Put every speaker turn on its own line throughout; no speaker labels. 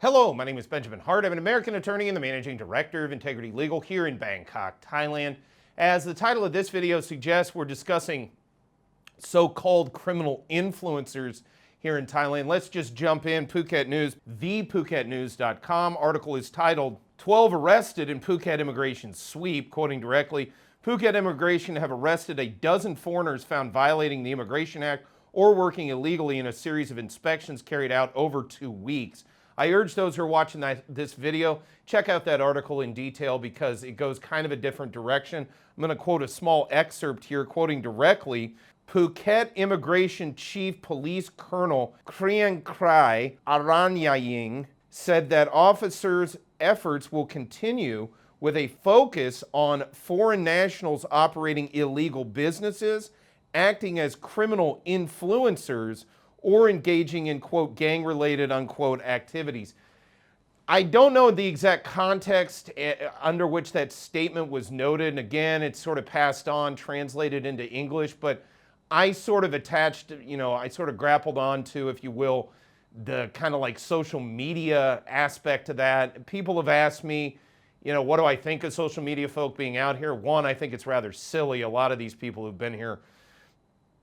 Hello, my name is Benjamin Hart. I'm an American attorney and the managing director of Integrity Legal here in Bangkok, Thailand. As the title of this video suggests, we're discussing so-called criminal influencers here in Thailand. Let's just jump in. Phuket News, thephuketnews.com article is titled 12 Arrested in Phuket Immigration Sweep, quoting directly, Phuket Immigration have arrested a dozen foreigners found violating the Immigration Act or working illegally in a series of inspections carried out over 2 weeks. I urge those who are watching this video, check out that article in detail because it goes kind of a different direction. I'm going to quote a small excerpt here, quoting directly. Phuket Immigration Chief Police Colonel Kriang Krai Aranyaying said that officers' efforts will continue with a focus on foreign nationals operating illegal businesses, acting as criminal influencers, or engaging in, quote, gang-related, unquote, activities. I don't know the exact context under which that statement was noted. And again, it's sort of passed on, translated into English, but I sort of attached, I sort of grappled onto, if you will, the kind of like social media aspect to that. People have asked me, what do I think of social media folk being out here? One, I think it's rather silly. A lot of these people who've been here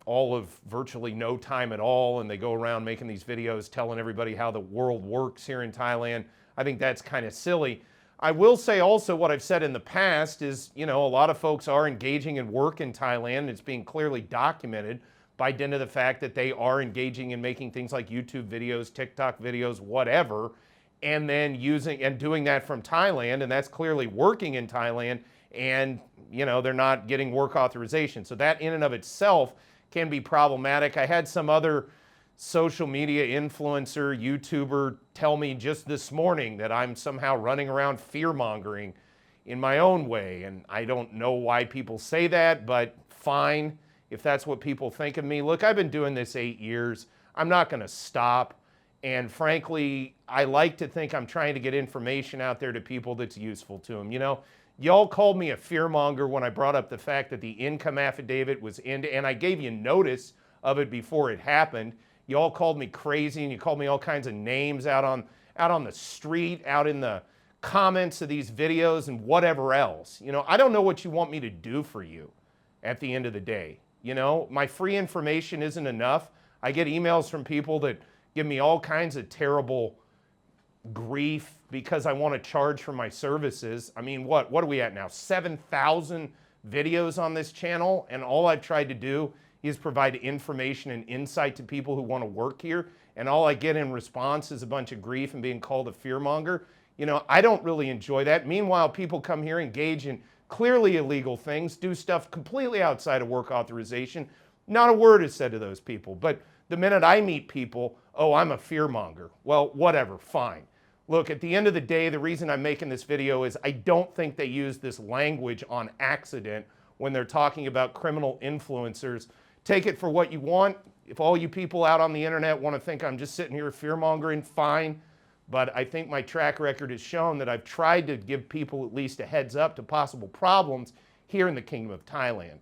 all of virtually no time at all, and they go around making these videos telling everybody how the world works here in Thailand. I think that's kind of silly. I will say also what I've said in the past is, a lot of folks are engaging in work in Thailand. It's being clearly documented by dint of the fact that they are engaging in making things like YouTube videos, TikTok videos, whatever, and then using and doing that from Thailand, and that's clearly working in Thailand, and they're not getting work authorization. So that in and of itself can be problematic. I had some other social media influencer, YouTuber tell me just this morning that I'm somehow running around fear-mongering in my own way. And I don't know why people say that, but fine, if that's what people think of me. Look, I've been doing this 8 years. I'm not gonna stop. And frankly, I like to think I'm trying to get information out there to people that's useful to them. Y'all called me a fearmonger when I brought up the fact that the income affidavit was in, and I gave you notice of it before it happened. Y'all called me crazy, and you called me all kinds of names out on the street, out in the comments of these videos, and whatever else. I don't know what you want me to do for you at the end of the day. My free information isn't enough. I get emails from people that give me all kinds of terrible grief because I want to charge for my services. I mean, what are we at now? 7,000 videos on this channel, and all I've tried to do is provide information and insight to people who want to work here, and all I get in response is a bunch of grief and being called a fearmonger. I don't really enjoy that. Meanwhile, people come here, engage in clearly illegal things, do stuff completely outside of work authorization. Not a word is said to those people. But the minute I meet people, oh, I'm a fearmonger. Well, whatever, fine. Look, at the end of the day, the reason I'm making this video is I don't think they use this language on accident when they're talking about criminal influencers. Take it for what you want. If all you people out on the internet want to think I'm just sitting here fear-mongering, fine. But I think my track record has shown that I've tried to give people at least a heads up to possible problems here in the Kingdom of Thailand.